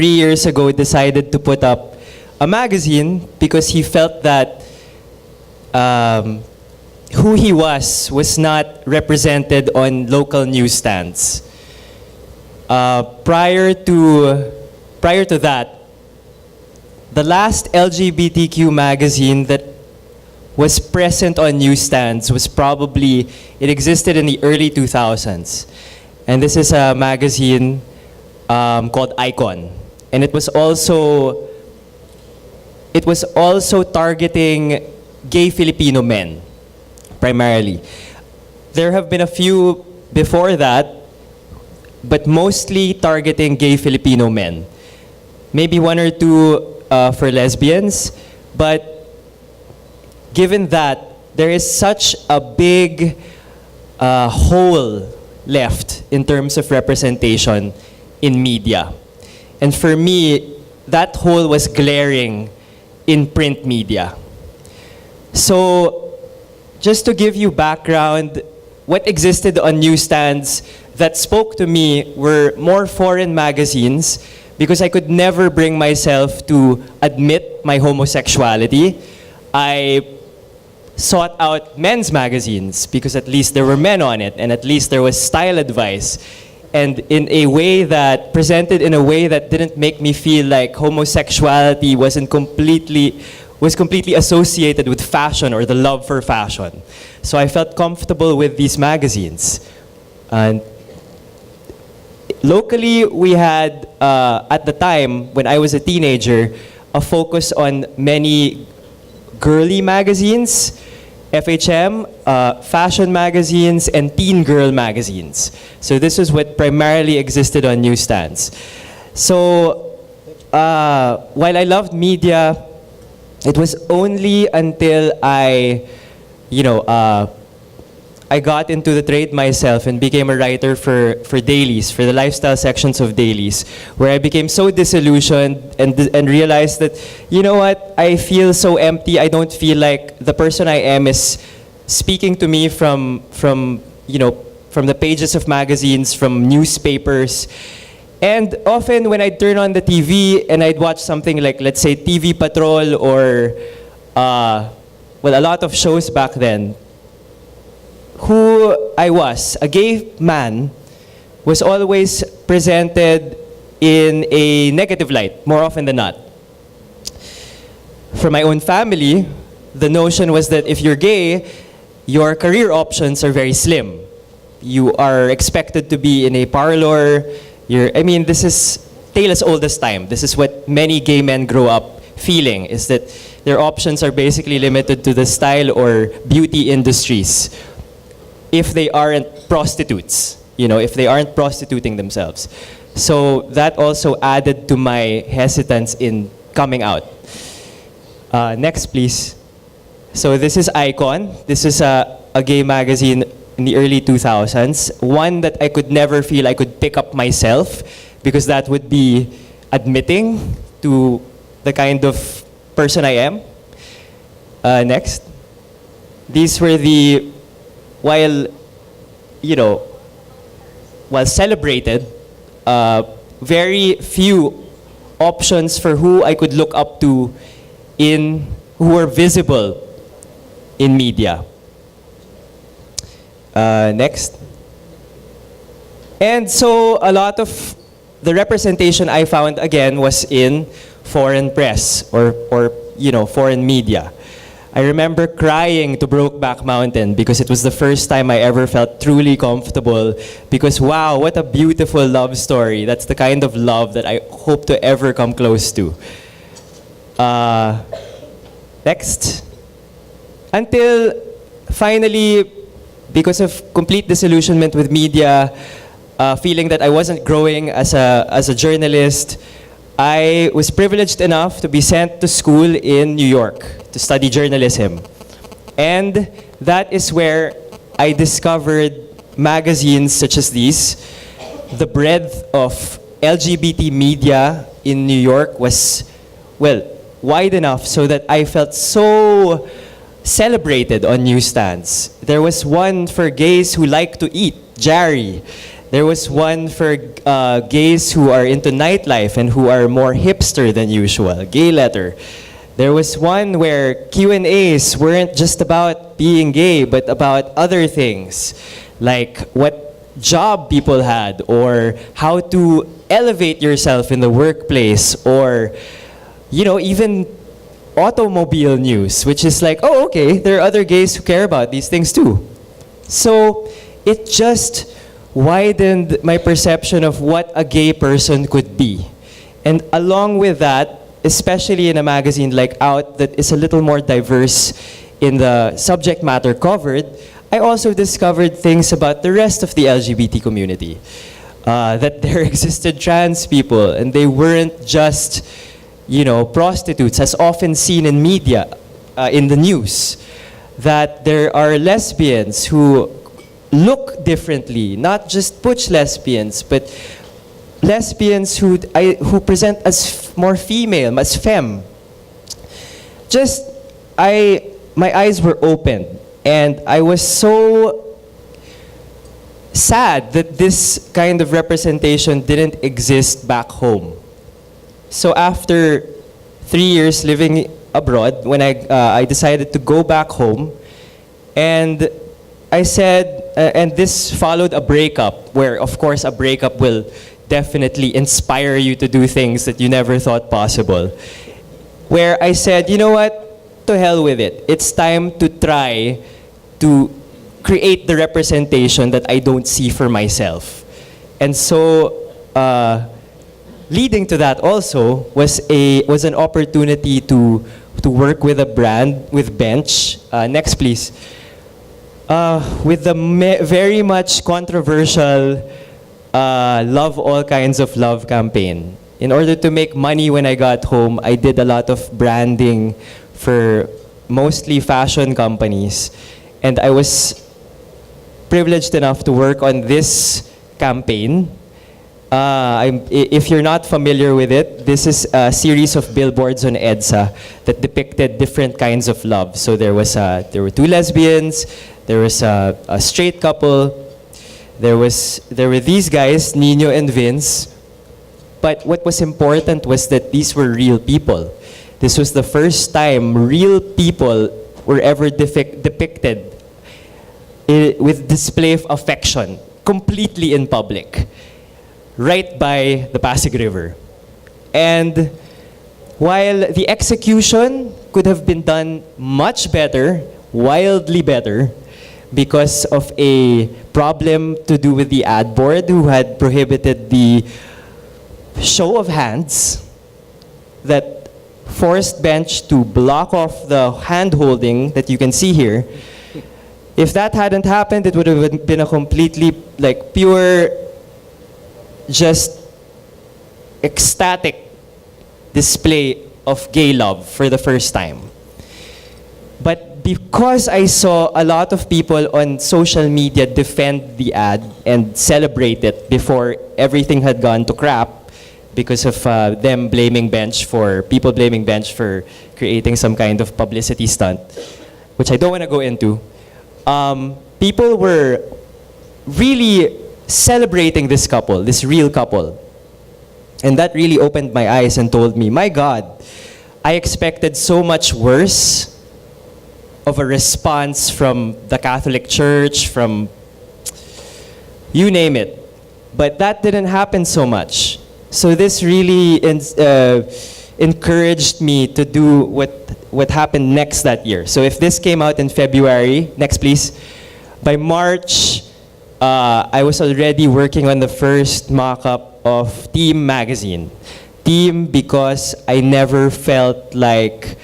3 years ago decided to put up a magazine because he felt that who he was not represented on local newsstands. Prior to that, the last LGBTQ magazine that was present on newsstands was probably, it existed in the early 2000s. And this is a magazine called Icon. And it was also targeting gay Filipino men, primarily. There have been a few before that, but mostly targeting gay Filipino men. Maybe one or two for lesbians, but given that there is such a big hole left in terms of representation in media. And for me, that hole was glaring in print media. So, just to give you background, what existed on newsstands that spoke to me were more foreign magazines because I could never bring myself to admit my homosexuality. I sought out men's magazines because at least there were men on it and at least there was style advice. And in a way that, presented in a way that didn't make me feel like homosexuality was completely associated with fashion or the love for fashion. So I felt comfortable with these magazines. And locally, we had, at the time, when I was a teenager, a focus on many girly magazines, FHM, fashion magazines, and teen girl magazines. So this is what primarily existed on newsstands. So while I loved media, it was only until I got into the trade myself and became a writer for dailies, for the lifestyle sections of dailies, where I became so disillusioned and realized that, you know what, I feel so empty. I don't feel like the person I am is speaking to me from the pages of magazines, from newspapers. And often when I'd turn on the TV and I'd watch something like, let's say, TV Patrol or, a lot of shows back then, who I was, a gay man, was always presented in a negative light, more often than not. For my own family, the notion was that if you're gay, your career options are very slim. You are expected to be in a parlor. This is tale as old as time. This is what many gay men grow up feeling, is that their options are basically limited to the style or beauty industries. If they aren't prostitutes, if they aren't prostituting themselves. So that also added to my hesitance in coming out. Next, please. So this is Icon. This is a gay magazine in the early 2000s. One that I could never feel I could pick up myself because that would be admitting to the kind of person I am. Next. These were the, while celebrated, very few options for who I could look up to who were visible in media. Next. And so a lot of the representation I found again was in foreign press or foreign media. I remember crying to Brokeback Mountain because it was the first time I ever felt truly comfortable because wow, what a beautiful love story. That's the kind of love that I hope to ever come close to. Next. Until finally, because of complete disillusionment with media, feeling that I wasn't growing as a journalist, I was privileged enough to be sent to school in New York to study journalism. And that is where I discovered magazines such as these. The breadth of LGBT media in New York was, wide enough so that I felt so celebrated on newsstands. There was one for gays who like to eat, Jerry. There was one for gays who are into nightlife and who are more hipster than usual, gay letter. There was one where Q&As weren't just about being gay, but about other things, like what job people had, or how to elevate yourself in the workplace, or, you know, even automobile news, which is like, oh, okay, there are other gays who care about these things too. So it just widened my perception of what a gay person could be. And along with that, especially in a magazine like Out that is a little more diverse in the subject matter covered, I also discovered things about the rest of the LGBT community. That there existed trans people, and they weren't just, you know, prostitutes, as often seen in media, in the news. That there are lesbians who look differently, not just butch lesbians, but lesbians who present as more female, as femme. My eyes were opened, and I was so sad that this kind of representation didn't exist back home. So after 3 years living abroad, when I decided to go back home, and I said, and this followed a breakup, where of course a breakup will definitely inspire you to do things that you never thought possible. Where I said, you know what, to hell with it. It's time to try to create the representation that I don't see for myself. And so, leading to that also was an opportunity to work with a brand, with Bench. Next, please. With the very much controversial Love All Kinds of Love campaign. In order to make money when I got home, I did a lot of branding for mostly fashion companies. And I was privileged enough to work on this campaign. If you're not familiar with it, this is a series of billboards on EDSA that depicted different kinds of love. So there were two lesbians, there was a straight couple, there were these guys, Nino and Vince. But what was important was that these were real people. This was the first time real people were ever depicted with display of affection, completely in public, right by the Pasig River. And while the execution could have been done much better, wildly better, because of a problem to do with the ad board who had prohibited the show of hands that forced Bench to block off the hand-holding that you can see here. If that hadn't happened, it would have been a completely, like, pure, just ecstatic display of gay love for the first time. But because I saw a lot of people on social media defend the ad and celebrate it before everything had gone to crap, because of people blaming Bench for creating some kind of publicity stunt, which I don't want to go into. People were really celebrating this couple, this real couple. And that really opened my eyes and told me, my God, I expected so much worse of a response from the Catholic Church, from you name it. But that didn't happen so much. So this really encouraged me to do what happened next that year. So if this came out in February, next please, by March, I was already working on the first mock-up of TEAM magazine. TEAM because I never felt like,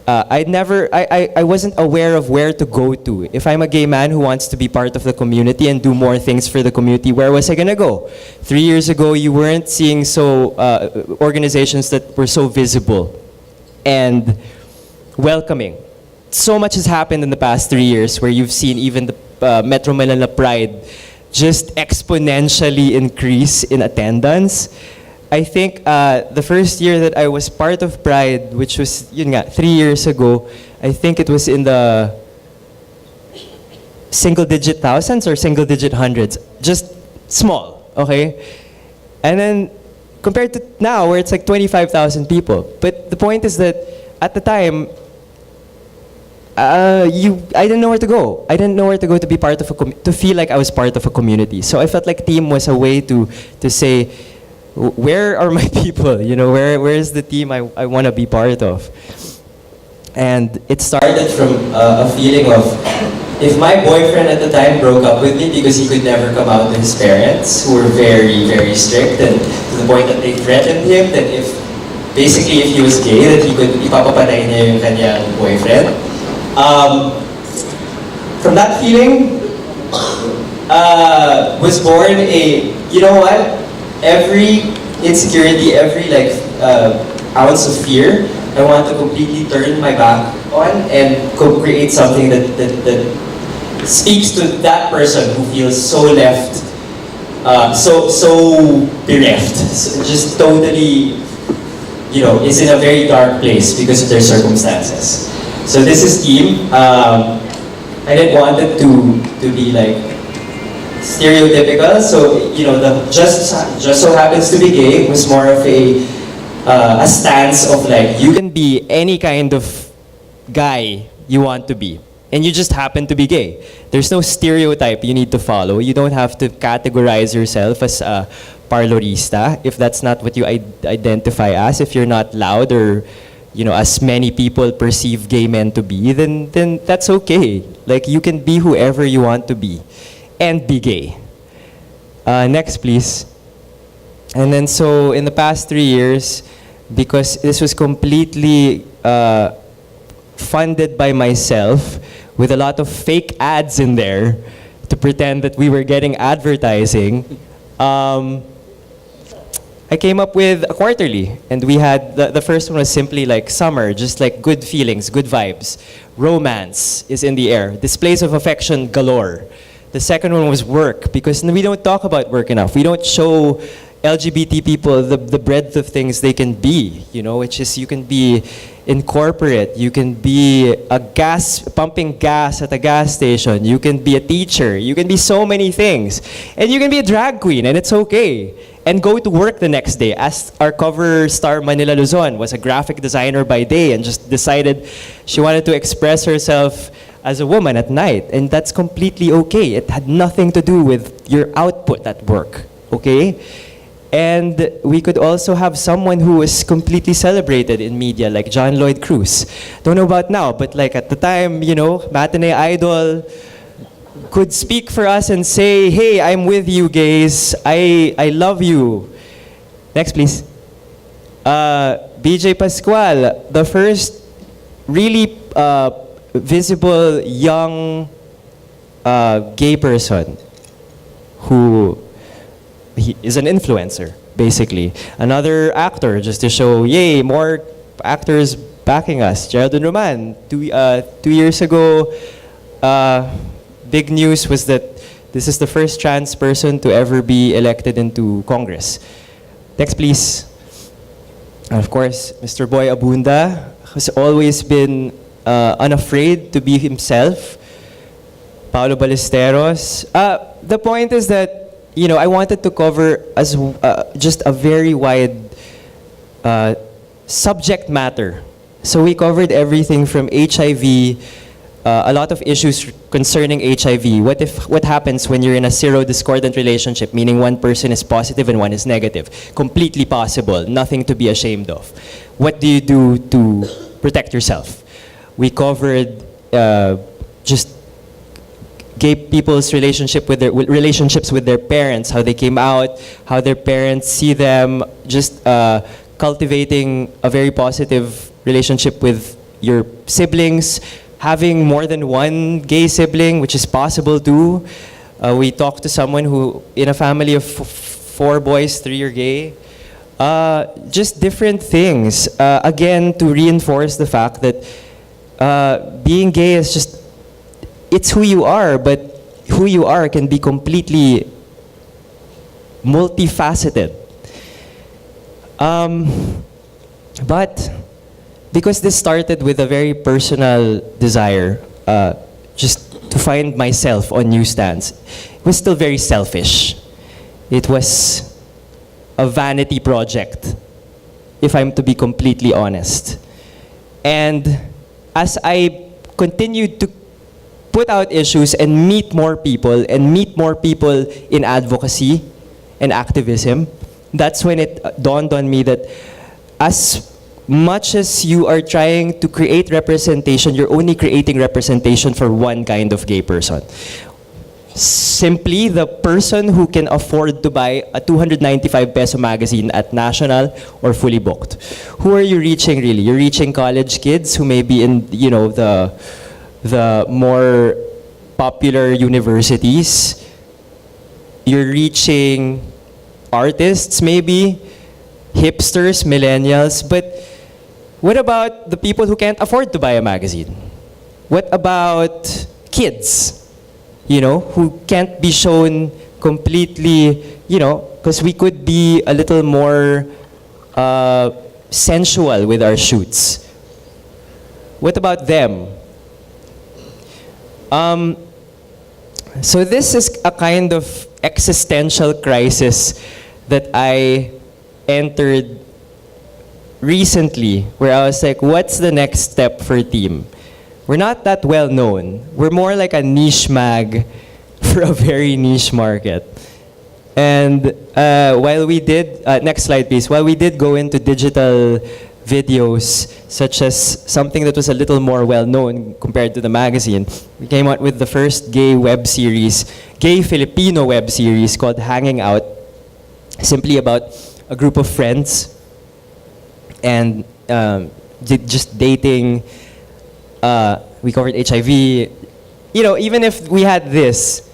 I wasn't aware of where to go to. If I'm a gay man who wants to be part of the community and do more things for the community, where was I gonna go? 3 years ago, you weren't seeing organizations that were so visible and welcoming. So much has happened in the past 3 years where you've seen even the Metro Manila Pride just exponentially increase in attendance. I think the first year that I was part of Pride, which was 3 years ago, I think it was in the single-digit thousands or single-digit hundreds. Just small, okay? And then compared to now, where it's like 25,000 people. But the point is that at the time, I didn't know where to go. I didn't know where to go to be part of to feel like I was part of a community. So I felt like TEAM was a way to say, where are my people? You know, where is the team I want to be part of? And it started from a feeling of, if my boyfriend at the time broke up with me because he could never come out to his parents, who were very, very strict, and to the point that they threatened him that if he was gay, that he could ipapapatay niya yung kanyang boyfriend. From that feeling was born you know what? Every insecurity, every ounce of fear, I want to completely turn my back on and create something that speaks to that person who feels so left, so bereft, so just totally, you know, is in a very dark place because of their circumstances. So this is TEAM. I didn't want it to be like stereotypical. So you know, the just so happens to be gay was more of a stance of like, you can be any kind of guy you want to be, and you just happen to be gay. There's no stereotype you need to follow. You don't have to categorize yourself as a parlorista if that's not what you identify as. If you're not loud, or you know, as many people perceive gay men to be, then that's okay. Like, you can be whoever you want to be and be gay. Next, please. And then so in the past 3 years, because this was completely funded by myself, with a lot of fake ads in there to pretend that we were getting advertising, I came up with a quarterly, and we had, the first one was simply like summer, just like good feelings, good vibes. Romance is in the air, displays of affection galore. The second one was work, because we don't talk about work enough. We don't show LGBT people the breadth of things they can be, you know, which is, you can be in corporate, you can be pumping gas at a gas station, you can be a teacher, you can be so many things. And you can be a drag queen, and it's okay. And go to work the next day, as our cover star Manila Luzon was a graphic designer by day and just decided she wanted to express herself as a woman at night. And that's completely okay. It had nothing to do with your output at work, okay? And we could also have someone who was completely celebrated in media, like John Lloyd Cruz. Don't know about now, but like at the time, you know, matinee idol, could speak for us and say, hey, I'm with you gays, I love you. Next, please. BJ Pascual, the first really visible young gay person who he is an influencer, basically. Another actor, just to show, yay, more actors backing us. Geraldine Roman, 2 years ago, big news was that this is the first trans person to ever be elected into Congress. Next, please. And of course, Mr. Boy Abunda has always been unafraid to be himself. Paolo Ballesteros. The point is that, you know, I wanted to cover as just a very wide subject matter. So we covered everything from HIV, a lot of issues concerning HIV. What happens when you're in a serodiscordant relationship, meaning one person is positive and one is negative? Completely possible, nothing to be ashamed of. What do you do to protect yourself? We covered just gay people's relationships with their parents, how they came out, how their parents see them, just cultivating a very positive relationship with your siblings, having more than one gay sibling, which is possible too. We talked to someone who, in a family of 4 boys, 3 are gay. Just different things. Again, to reinforce the fact that being gay is just, it's who you are, but who you are can be completely multifaceted. But because this started with a very personal desire, just to find myself on newsstands, it was still very selfish. It was a vanity project, if I'm to be completely honest. And as I continued to put out issues and meet more people in advocacy and activism, that's when it dawned on me that as much as you are trying to create representation, you're only creating representation for one kind of gay person. Simply the person who can afford to buy a 295 peso magazine at National or fully booked. Who are you reaching really? You're reaching college kids who may be in, you know, the more popular universities. You're reaching artists maybe, hipsters, millennials, but what about the people who can't afford to buy a magazine? What about kids? You know, who can't be shown completely, you know, because we could be a little more sensual with our shoots. What about them? So this is a kind of existential crisis that I entered recently, where I was like, what's the next step for TEAM? We're not that well known. We're more like a niche mag for a very niche market. And while we did, next slide please, while we did go into digital videos, such as something that was a little more well known compared to the magazine, we came out with the first gay web series, gay Filipino web series called Hanging Out, simply about a group of friends and just dating. We covered HIV. You know, even if we had this,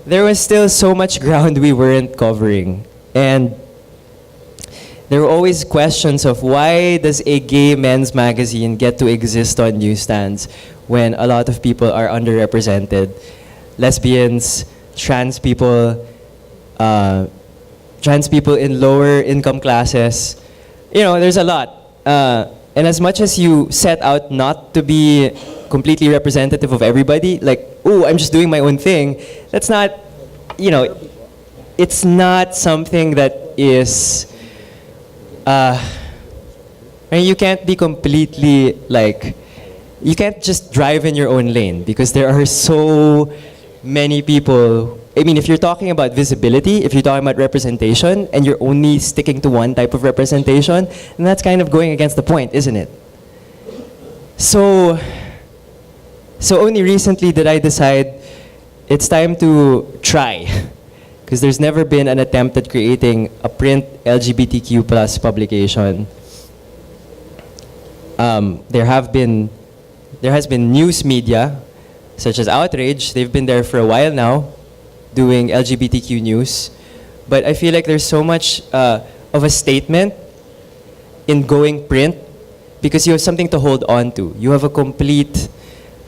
there was still so much ground we weren't covering. And there were always questions of why does a gay men's magazine get to exist on newsstands when a lot of people are underrepresented? Lesbians, trans people in lower income classes. You know, there's a lot. And as much as you set out not to be completely representative of everybody, like, oh, I'm just doing my own thing, that's not, you know, it's not something that is, I mean, you can't be completely, like, you can't just drive in your own lane because there are so many people. I mean, if you're talking about visibility, if you're talking about representation, and you're only sticking to one type of representation, then that's kind of going against the point, isn't it? So only recently did I decide it's time to try, because there's never been an attempt at creating a print LGBTQ plus publication. There has been news media, such as Outrage. They've been there for a while now, doing LGBTQ news, but I feel like there's so much of a statement in going print because you have something to hold on to. You have a complete,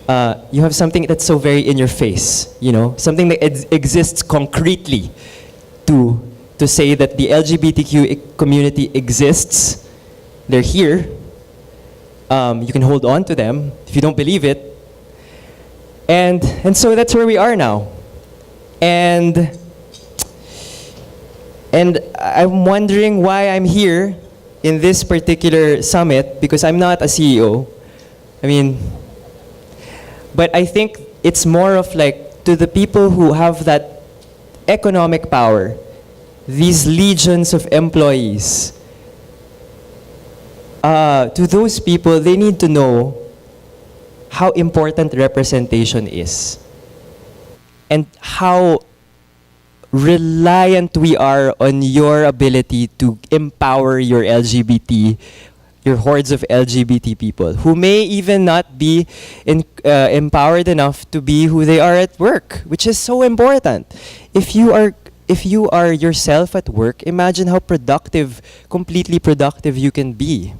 you have something that's so very in your face, you know, something that exists concretely to say that the LGBTQ community exists. They're here. You can hold on to them if you don't believe it. And so that's where we are now. And I'm wondering why I'm here in this particular summit, because I'm not a CEO. I mean, but I think it's more of like, to the people who have that economic power, these legions of employees, to those people, they need to know how important representation is. And how reliant we are on your ability to empower your LGBT, your hordes of LGBT people, who may even not be empowered enough to be who they are at work, which is so important. If you are yourself at work, imagine how productive, completely productive you can be.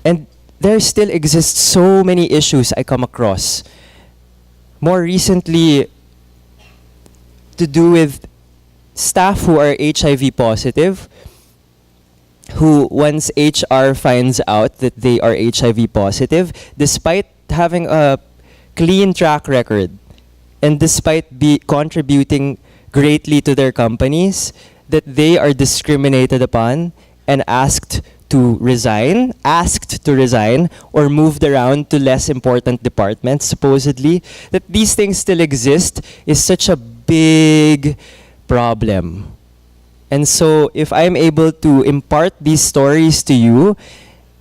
And there still exist so many issues I come across. More recently, to do with staff who are HIV positive, who once HR finds out that they are HIV positive, despite having a clean track record, and despite contributing greatly to their companies that they are discriminated upon and asked to resign, or moved around to less important departments, supposedly, that these things still exist is such a big problem. And so if I'm able to impart these stories to you,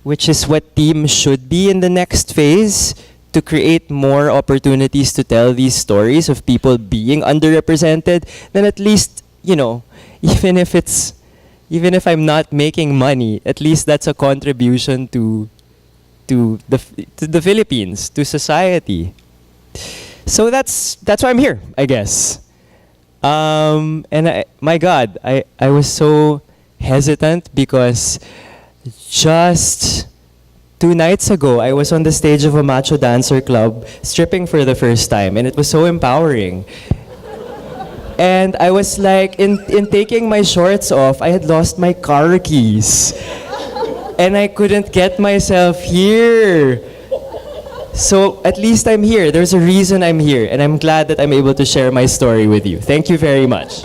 which is what TEAM should be in the next phase, to create more opportunities to tell these stories of people being underrepresented, then at least, you know, even if I'm not making money, at least that's a contribution to the Philippines, to society. So that's why I'm here, I guess. And my God, I was so hesitant because just 2 nights ago, I was on the stage of a macho dancer club stripping for the first time, and it was so empowering. And I was like, in taking my shorts off, I had lost my car keys. And I couldn't get myself here. So at least I'm here. There's a reason I'm here, and I'm glad that I'm able to share my story with you. Thank you very much.